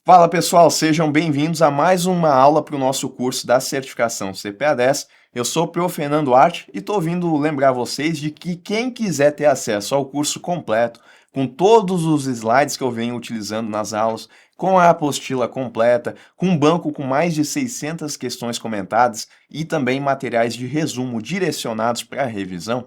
Fala pessoal, sejam bem-vindos a mais uma aula para o nosso curso da certificação CPA10. Eu sou o Prof. Fernando Arte e estou vindo lembrar vocês de que quem quiser ter acesso ao curso completo, com todos os slides que eu venho utilizando nas aulas, com a apostila completa, com um banco com mais de 600 questões comentadas e também materiais de resumo direcionados para a revisão,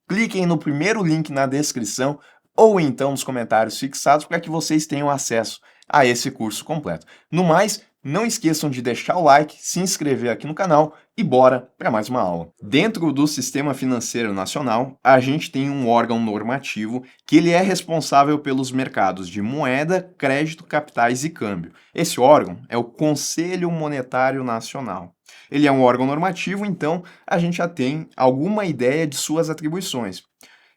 cliquem no primeiro link na descrição ou então nos comentários fixados para que vocês tenham acesso a esse curso completo. No mais, não esqueçam de deixar o like, se inscrever aqui no canal e bora para mais uma aula. Dentro do Sistema Financeiro Nacional, a gente tem um órgão normativo que ele é responsável pelos mercados de moeda, crédito, capitais e câmbio. Esse órgão é o Conselho Monetário Nacional. Ele é um órgão normativo, então a gente já tem alguma ideia de suas atribuições.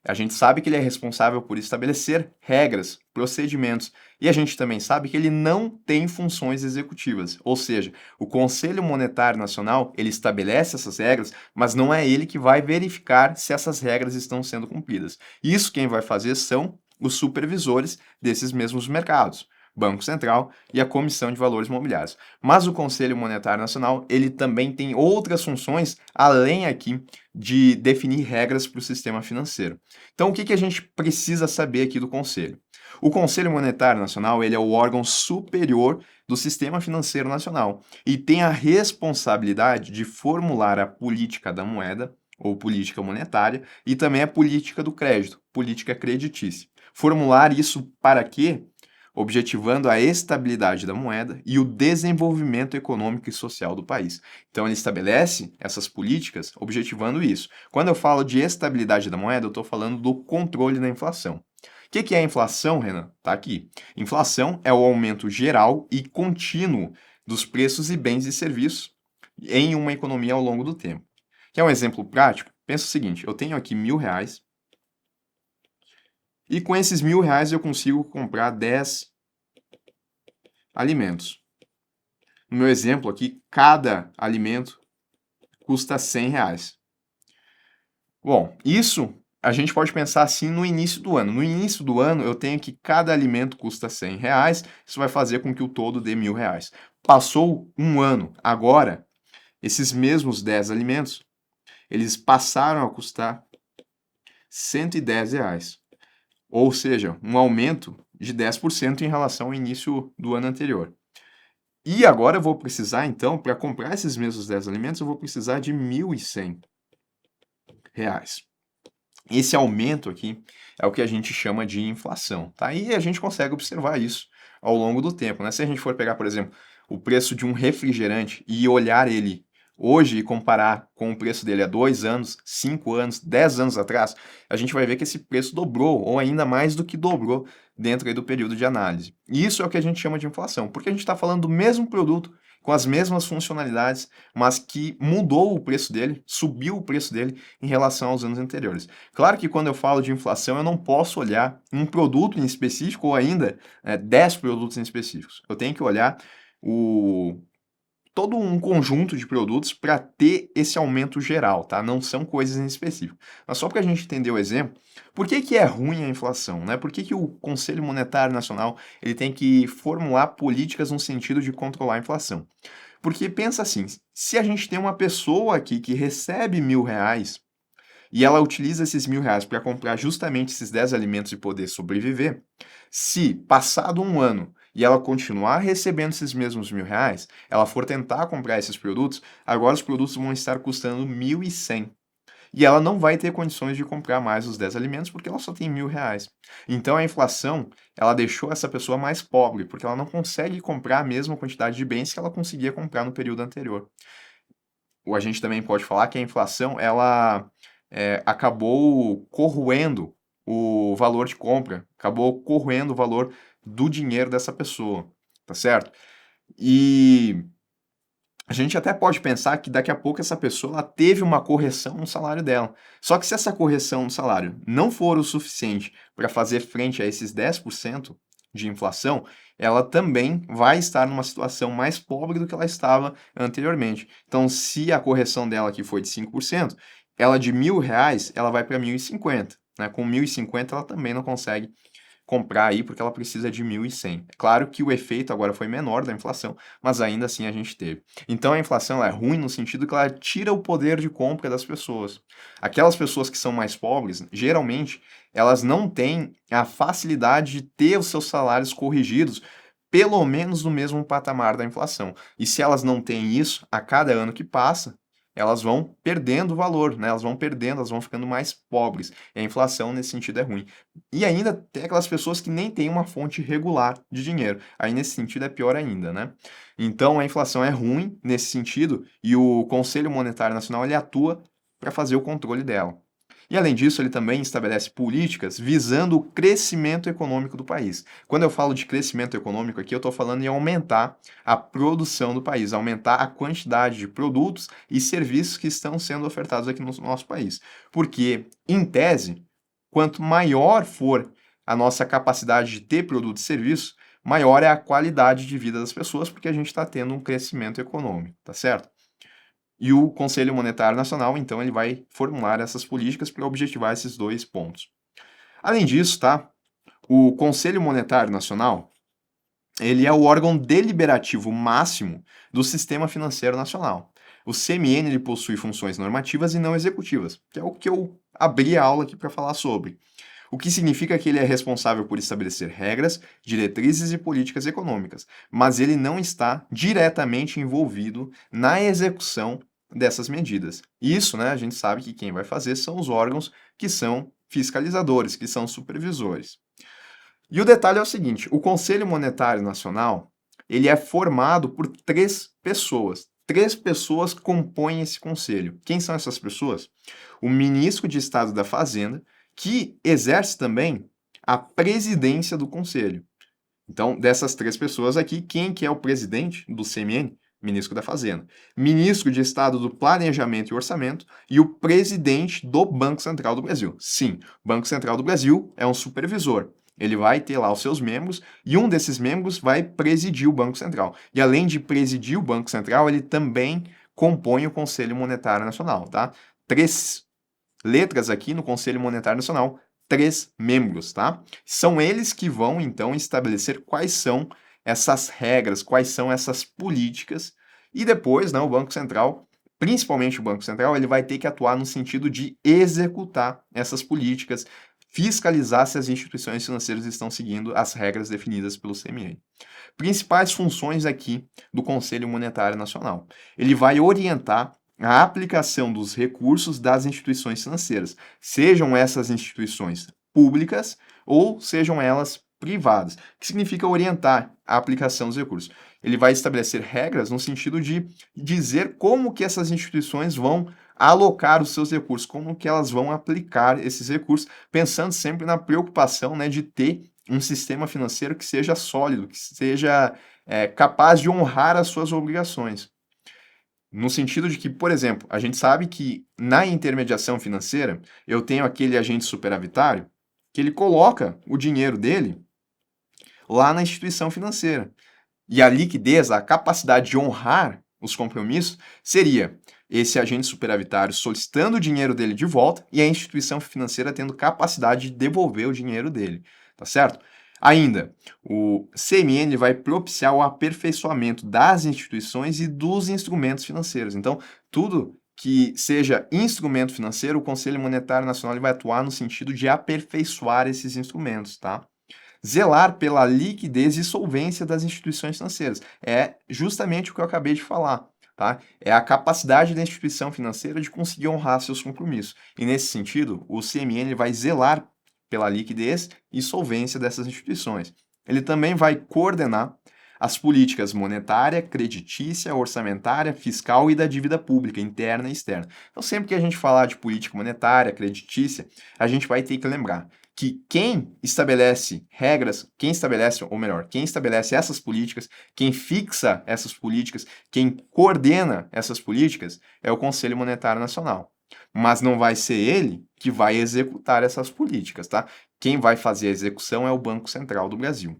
A gente sabe que ele é responsável por estabelecer regras, procedimentos, e a gente também sabe que ele não tem funções executivas, ou seja, o Conselho Monetário Nacional, ele estabelece essas regras, mas não é ele que vai verificar se essas regras estão sendo cumpridas. Isso quem vai fazer são os supervisores desses mesmos mercados. Banco Central e a Comissão de Valores Mobiliários. Mas o Conselho Monetário Nacional, ele também tem outras funções além aqui de definir regras para o sistema financeiro. Então, o que a gente precisa saber aqui do Conselho? O Conselho Monetário Nacional, ele é o órgão superior do sistema financeiro nacional e tem a responsabilidade de formular a política da moeda ou política monetária e também a política do crédito, política creditícia. Formular isso para quê? Objetivando a estabilidade da moeda e o desenvolvimento econômico e social do país. Então, ele estabelece essas políticas objetivando isso. Quando eu falo de estabilidade da moeda, eu estou falando do controle da inflação. O que é a inflação, Renan? Está aqui. Inflação é o aumento geral e contínuo dos preços e bens e serviços em uma economia ao longo do tempo. Quer um exemplo prático? Pensa o seguinte, eu tenho aqui R$ 1.000 e com esses R$ 1.000 eu consigo comprar 10 alimentos. No meu exemplo aqui, cada alimento custa R$ 100. Bom, isso a gente pode pensar assim no início do ano. No início do ano, eu tenho que cada alimento custa R$ 100, isso vai fazer com que o todo dê R$ 1.000. Passou um ano, agora, esses mesmos 10 alimentos, eles passaram a custar R$ 110. Ou seja, um aumento de 10% em relação ao início do ano anterior. E agora eu vou precisar, então, para comprar esses mesmos 10 alimentos, eu vou precisar de R$ 1.100. Esse aumento aqui é o que a gente chama de inflação, tá? E a gente consegue observar isso ao longo do tempo, né? Se a gente for pegar, por exemplo, o preço de um refrigerante e olhar ele hoje e comparar com o preço dele há 2 anos, 5 anos, 10 anos atrás, a gente vai ver que esse preço dobrou, ou ainda mais do que dobrou, dentro aí do período de análise. E isso é o que a gente chama de inflação, porque a gente está falando do mesmo produto, com as mesmas funcionalidades, mas que mudou o preço dele, subiu o preço dele em relação aos anos anteriores. Claro que quando eu falo de inflação, eu não posso olhar um produto em específico ou ainda 10 produtos em específicos. Eu tenho que olhar todo um conjunto de produtos para ter esse aumento geral, tá? Não são coisas em específico. Mas só para a gente entender o exemplo, por que é ruim a inflação, né? Por que o Conselho Monetário Nacional ele tem que formular políticas no sentido de controlar a inflação? Porque pensa assim, se a gente tem uma pessoa aqui que recebe R$ 1.000 e ela utiliza esses R$ 1.000 para comprar justamente esses 10 alimentos e poder sobreviver, se passado um ano e ela continuar recebendo esses mesmos R$ 1.000, ela for tentar comprar esses produtos, agora os produtos vão estar custando 1.100. E ela não vai ter condições de comprar mais os 10 alimentos porque ela só tem R$ 1.000. Então a inflação, ela deixou essa pessoa mais pobre, porque ela não consegue comprar a mesma quantidade de bens que ela conseguia comprar no período anterior. Ou a gente também pode falar que a inflação, ela acabou corroendo o valor de compra, acabou corroendo o valor do dinheiro dessa pessoa, tá certo? E a gente até pode pensar que daqui a pouco essa pessoa ela teve uma correção no salário dela. Só que se essa correção no salário não for o suficiente para fazer frente a esses 10% de inflação, ela também vai estar numa situação mais pobre do que ela estava anteriormente. Então, se a correção dela aqui foi de 5%, ela de R$ 1.000, ela vai para 1.050, né? Com 1.050 ela também não consegue comprar aí porque ela precisa de 1.100. É claro que o efeito agora foi menor da inflação, mas ainda assim a gente teve. Então a inflação ela é ruim no sentido que ela tira o poder de compra das pessoas. Aquelas pessoas que são mais pobres, geralmente, elas não têm a facilidade de ter os seus salários corrigidos pelo menos no mesmo patamar da inflação. E se elas não têm isso, a cada ano que passa, elas vão perdendo valor, né? Elas vão perdendo, elas vão ficando mais pobres. E a inflação, nesse sentido, é ruim. E ainda tem aquelas pessoas que nem têm uma fonte regular de dinheiro. Aí, nesse sentido, é pior ainda, né? Então, a inflação é ruim nesse sentido e o Conselho Monetário Nacional ele atua para fazer o controle dela. E além disso, ele também estabelece políticas visando o crescimento econômico do país. Quando eu falo de crescimento econômico aqui, eu estou falando em aumentar a produção do país, aumentar a quantidade de produtos e serviços que estão sendo ofertados aqui no nosso país. Porque, em tese, quanto maior for a nossa capacidade de ter produtos e serviços, maior é a qualidade de vida das pessoas, porque a gente está tendo um crescimento econômico, tá certo? E o Conselho Monetário Nacional, então, ele vai formular essas políticas para objetivar esses dois pontos. Além disso, tá? O Conselho Monetário Nacional, ele é o órgão deliberativo máximo do sistema financeiro nacional. O CMN ele possui funções normativas e não executivas, que é o que eu abri a aula aqui para falar sobre. O que significa que ele é responsável por estabelecer regras, diretrizes e políticas econômicas, mas ele não está diretamente envolvido na execução dessas medidas. Isso, né, a gente sabe que quem vai fazer são os órgãos que são fiscalizadores, que são supervisores. E o detalhe é o seguinte, o Conselho Monetário Nacional, ele é formado por três pessoas. Três pessoas compõem esse conselho. Quem são essas pessoas? O ministro de Estado da Fazenda, que exerce também a presidência do conselho. Então, dessas três pessoas aqui, quem que é o presidente do CMN? Ministro da Fazenda. Ministro de Estado do Planejamento e Orçamento e o presidente do Banco Central do Brasil. Sim, o Banco Central do Brasil é um supervisor. Ele vai ter lá os seus membros e um desses membros vai presidir o Banco Central. E além de presidir o Banco Central, ele também compõe o Conselho Monetário Nacional, tá? Três letras aqui no Conselho Monetário Nacional, três membros, tá? São eles que vão, então, estabelecer quais são essas regras, quais são essas políticas, e depois, né, o Banco Central, principalmente o Banco Central, ele vai ter que atuar no sentido de executar essas políticas, fiscalizar se as instituições financeiras estão seguindo as regras definidas pelo CMN. Principais funções aqui do Conselho Monetário Nacional. Ele vai orientar a aplicação dos recursos das instituições financeiras, sejam essas instituições públicas ou sejam elas privadas, que significa orientar a aplicação dos recursos. Ele vai estabelecer regras no sentido de dizer como que essas instituições vão alocar os seus recursos, como que elas vão aplicar esses recursos, pensando sempre na preocupação, né, de ter um sistema financeiro que seja sólido, que seja capaz de honrar as suas obrigações. No sentido de que, por exemplo, a gente sabe que na intermediação financeira, eu tenho aquele agente superavitário que ele coloca o dinheiro dele lá na instituição financeira. E a liquidez, a capacidade de honrar os compromissos, seria esse agente superavitário solicitando o dinheiro dele de volta e a instituição financeira tendo capacidade de devolver o dinheiro dele, tá certo? Ainda, o CMN vai propiciar o aperfeiçoamento das instituições e dos instrumentos financeiros. Então, tudo que seja instrumento financeiro, o Conselho Monetário Nacional ele vai atuar no sentido de aperfeiçoar esses instrumentos, tá? Zelar pela liquidez e solvência das instituições financeiras. É justamente o que eu acabei de falar, tá? É a capacidade da instituição financeira de conseguir honrar seus compromissos. E nesse sentido, o CMN vai zelar pela liquidez e solvência dessas instituições. Ele também vai coordenar as políticas monetária, creditícia, orçamentária, fiscal e da dívida pública, interna e externa. Então, sempre que a gente falar de política monetária, creditícia, a gente vai ter que lembrar que quem estabelece regras, quem estabelece, ou melhor, quem estabelece essas políticas, quem fixa essas políticas, quem coordena essas políticas é o Conselho Monetário Nacional. Mas não vai ser ele que vai executar essas políticas, tá? Quem vai fazer a execução é o Banco Central do Brasil.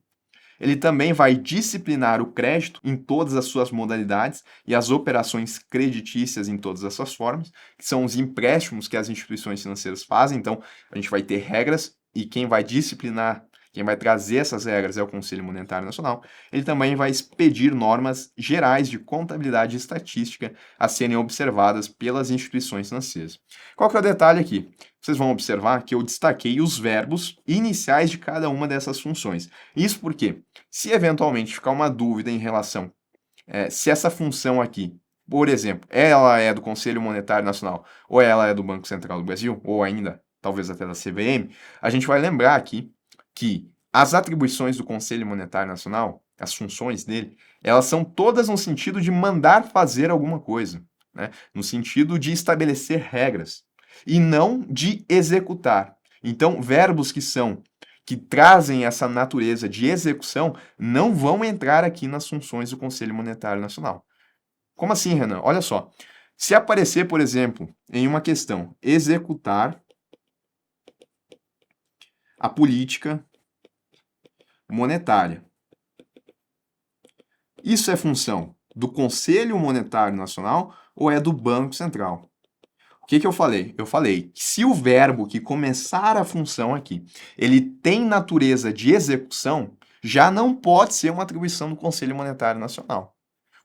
Ele também vai disciplinar o crédito em todas as suas modalidades e as operações creditícias em todas as suas formas, que são os empréstimos que as instituições financeiras fazem. Então, a gente vai ter regras e quem vai disciplinar quem vai trazer essas regras é o Conselho Monetário Nacional, ele também vai expedir normas gerais de contabilidade e estatística a serem observadas pelas instituições financeiras. Qual que é o detalhe aqui? Vocês vão observar que eu destaquei os verbos iniciais de cada uma dessas funções. Isso porque, se eventualmente ficar uma dúvida em relação se essa função aqui, por exemplo, ela é do Conselho Monetário Nacional ou ela é do Banco Central do Brasil, ou ainda, talvez até da CVM, a gente vai lembrar aqui que as atribuições do Conselho Monetário Nacional, as funções dele, elas são todas no sentido de mandar fazer alguma coisa, né? No sentido de estabelecer regras, e não de executar. Então, verbos que trazem essa natureza de execução não vão entrar aqui nas funções do Conselho Monetário Nacional. Como assim, Renan? Olha só. Se aparecer, por exemplo, em uma questão, executar a política monetária. Isso é função do Conselho Monetário Nacional ou é do Banco Central? O que eu falei? Eu falei que se o verbo que começar a função aqui, ele tem natureza de execução, já não pode ser uma atribuição do Conselho Monetário Nacional,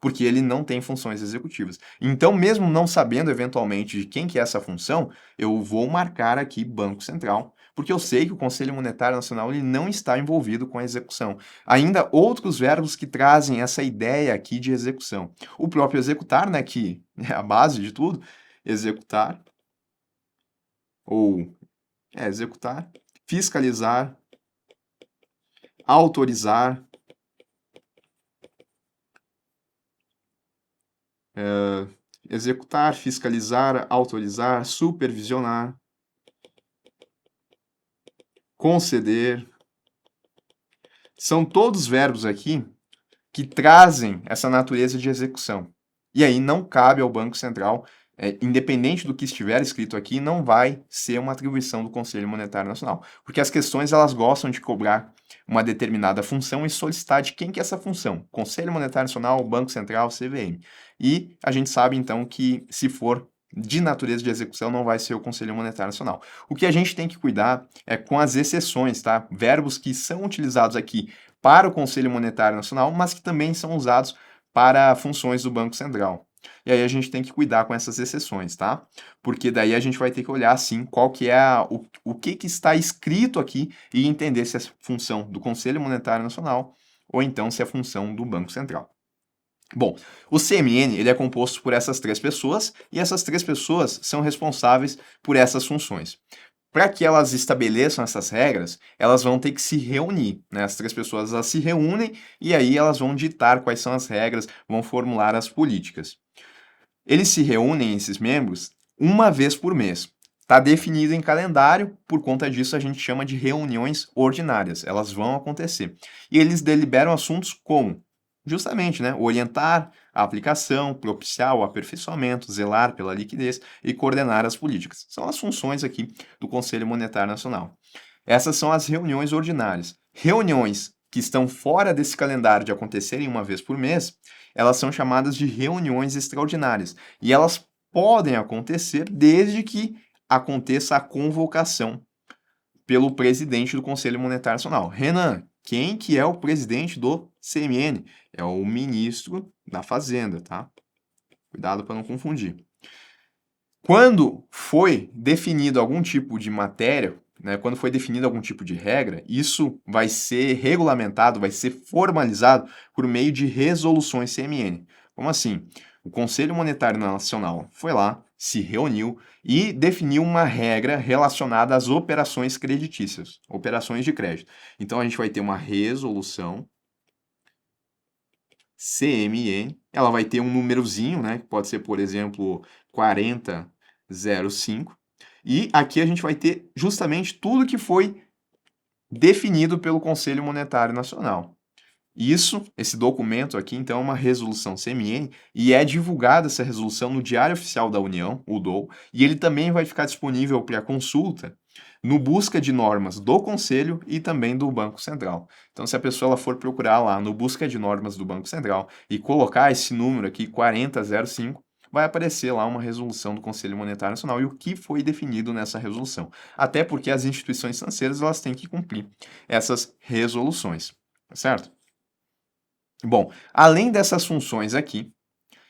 porque ele não tem funções executivas. Então, mesmo não sabendo eventualmente de quem que é essa função, eu vou marcar aqui Banco Central, porque eu sei que o Conselho Monetário Nacional ele não está envolvido com a execução. Ainda outros verbos que trazem essa ideia aqui de execução. O próprio executar, né, que é a base de tudo, executar, ou executar, fiscalizar, autorizar, executar, fiscalizar, autorizar, supervisionar, conceder. São todos verbos aqui que trazem essa natureza de execução. E aí não cabe ao Banco Central, independente do que estiver escrito aqui, não vai ser uma atribuição do Conselho Monetário Nacional. Porque as questões elas gostam de cobrar uma determinada função e solicitar de quem que é essa função. Conselho Monetário Nacional, Banco Central, CVM. E a gente sabe então que se for de natureza de execução, não vai ser o Conselho Monetário Nacional. O que a gente tem que cuidar é com as exceções, tá? Verbos que são utilizados aqui para o Conselho Monetário Nacional, mas que também são usados para funções do Banco Central. E aí a gente tem que cuidar com essas exceções, tá? Porque daí a gente vai ter que olhar, assim, qual que é o que está escrito aqui e entender se é função do Conselho Monetário Nacional ou então se é função do Banco Central. Bom, o CMN ele é composto por essas três pessoas e essas três pessoas são responsáveis por essas funções. Para que elas estabeleçam essas regras, elas vão ter que se reunir, né? As três pessoas elas se reúnem e aí elas vão ditar quais são as regras, vão formular as políticas. Eles se reúnem, esses membros, uma vez por mês. Está definido em calendário, por conta disso a gente chama de reuniões ordinárias. Elas vão acontecer. E eles deliberam assuntos como, justamente, né, orientar a aplicação, propiciar o aperfeiçoamento, zelar pela liquidez e coordenar as políticas. São as funções aqui do Conselho Monetário Nacional. Essas são as reuniões ordinárias. Reuniões que estão fora desse calendário de acontecerem uma vez por mês, elas são chamadas de reuniões extraordinárias. E elas podem acontecer desde que aconteça a convocação pelo presidente do Conselho Monetário Nacional. Renan, quem que é o presidente do CMN? É o ministro da Fazenda, tá? Cuidado para não confundir. Quando foi definido algum tipo de matéria, né, quando foi definido algum tipo de regra, isso vai ser regulamentado, vai ser formalizado por meio de resoluções CMN. Como assim? O Conselho Monetário Nacional foi lá, se reuniu e definiu uma regra relacionada às operações creditícias, operações de crédito. Então a gente vai ter uma resolução CMN, ela vai ter um númerozinho, né, que pode ser, por exemplo, 4005, e aqui a gente vai ter justamente tudo que foi definido pelo Conselho Monetário Nacional. Isso, esse documento aqui, então, é uma resolução CMN e é divulgada essa resolução no Diário Oficial da União, o DOU, e ele também vai ficar disponível para consulta no Busca de Normas do Conselho e também do Banco Central. Então, se a pessoa ela for procurar lá no Busca de Normas do Banco Central e colocar esse número aqui, 4005, vai aparecer lá uma resolução do Conselho Monetário Nacional e o que foi definido nessa resolução. Até porque as instituições financeiras elas têm que cumprir essas resoluções, tá certo? Bom, além dessas funções aqui,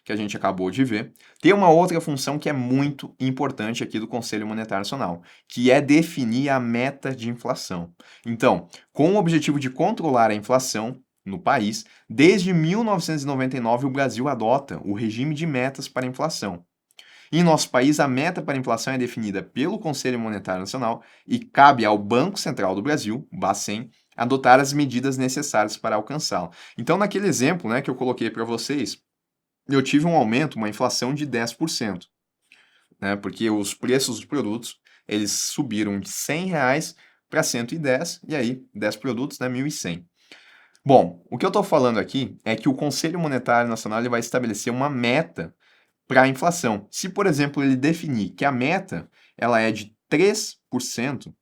que a gente acabou de ver, tem uma outra função que é muito importante aqui do Conselho Monetário Nacional, que é definir a meta de inflação. Então, com o objetivo de controlar a inflação no país, desde 1999 o Brasil adota o regime de metas para a inflação. Em nosso país, a meta para a inflação é definida pelo Conselho Monetário Nacional e cabe ao Banco Central do Brasil, Bacen, adotar as medidas necessárias para alcançá-la. Então, naquele exemplo, né, que eu coloquei para vocês, eu tive um aumento, uma inflação de 10%, né, porque os preços dos produtos eles subiram de R$ 100 para 110, e aí 10 produtos, né, 1.100. Bom, o que eu estou falando aqui é que o Conselho Monetário Nacional ele vai estabelecer uma meta para a inflação. Se, por exemplo, ele definir que a meta ela é de 3%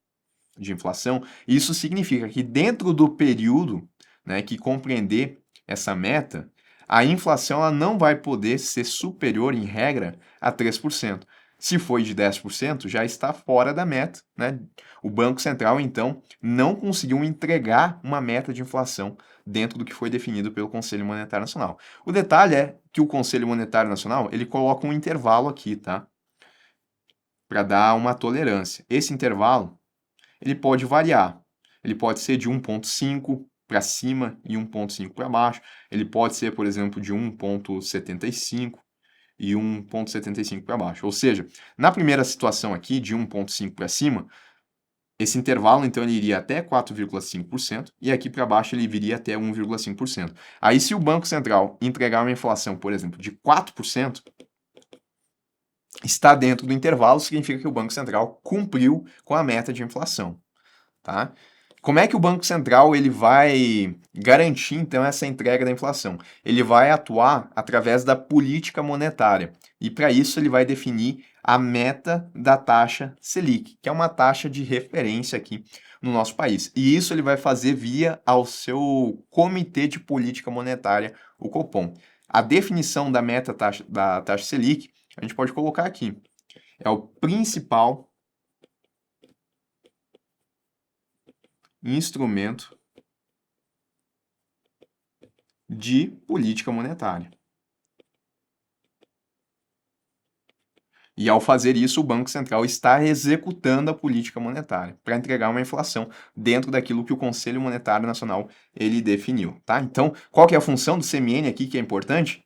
de inflação, isso significa que dentro do período, né, que compreender essa meta, a inflação ela não vai poder ser superior, em regra, a 3%. Se foi de 10%, já está fora da meta, né? O Banco Central, então, não conseguiu entregar uma meta de inflação dentro do que foi definido pelo Conselho Monetário Nacional. O detalhe é que o Conselho Monetário Nacional, ele coloca um intervalo aqui, tá? Para dar uma tolerância. Esse intervalo, ele pode variar. Ele pode ser de 1,5 para cima e 1,5 para baixo. Ele pode ser, por exemplo, de 1,75 e 1,75 para baixo. Ou seja, na primeira situação aqui, de 1,5 para cima, esse intervalo, então, ele iria até 4,5% e aqui para baixo ele viria até 1,5%. Aí, se o Banco Central entregar uma inflação, por exemplo, de 4%, está dentro do intervalo, significa que o Banco Central cumpriu com a meta de inflação, tá? Como é que o Banco Central ele vai garantir então essa entrega da inflação? Ele vai atuar através da política monetária e para isso ele vai definir a meta da taxa Selic, que é uma taxa de referência aqui no nosso país. E isso ele vai fazer via ao seu Comitê de Política Monetária, o Copom. A definição da meta da taxa Selic, a gente pode colocar aqui. É o principal instrumento de política monetária. E ao fazer isso, o Banco Central está executando a política monetária para entregar uma inflação dentro daquilo que o Conselho Monetário Nacional ele definiu, tá? Então, qual que é a função do CMN aqui que é importante?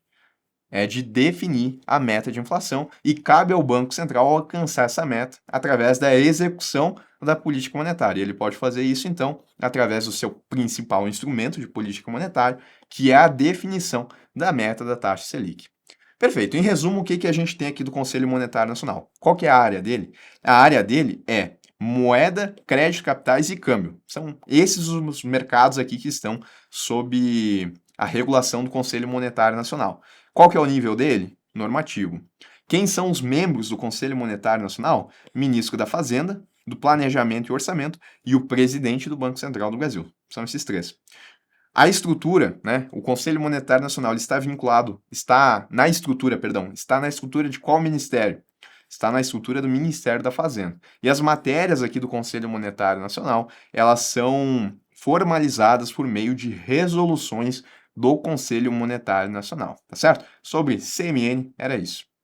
É de definir a meta de inflação e cabe ao Banco Central alcançar essa meta através da execução da política monetária. Ele pode fazer isso, então, através do seu principal instrumento de política monetária, que é a definição da meta da taxa Selic. Perfeito. Em resumo, o que a gente tem aqui do Conselho Monetário Nacional? Qual que é a área dele? A área dele é moeda, crédito, capitais e câmbio. São esses os mercados aqui que estão sob a regulação do Conselho Monetário Nacional. Qual que é o nível dele? Normativo. Quem são os membros do Conselho Monetário Nacional? Ministro da Fazenda, do Planejamento e Orçamento e o presidente do Banco Central do Brasil. São esses três. A estrutura, né? O Conselho Monetário Nacional ele está na estrutura de qual ministério? Está na estrutura do Ministério da Fazenda. E as matérias aqui do Conselho Monetário Nacional, elas são formalizadas por meio de resoluções do Conselho Monetário Nacional, tá certo? Sobre CMN, era isso.